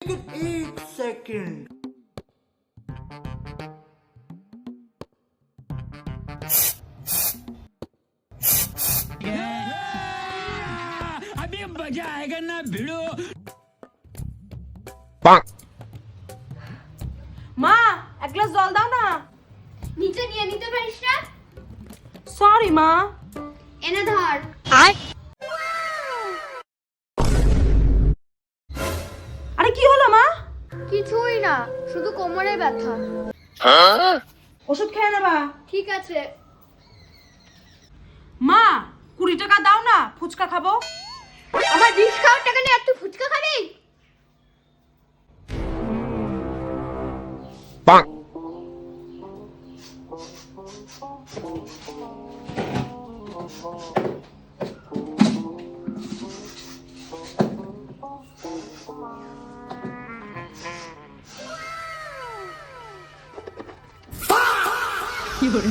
एक सेकंड। अभी मजा आएगा ना भिड़ो। মা এক গ্লাস জল দাও না। নিচে নিয়ে নিতে পারিস না? সরি মা। এনে ধর। আরে কি হলো মা? কিছুই না, শুধু কোমরে ব্যথা। ওষুধ খেয়ে নেবা। ঠিক আছে। মা 20 টাকা দাও না, ফুচকা খাবো। আমার 20 খাওয়ার টাকা নিয়ে তুই ফুচকা খাবি? কি করে?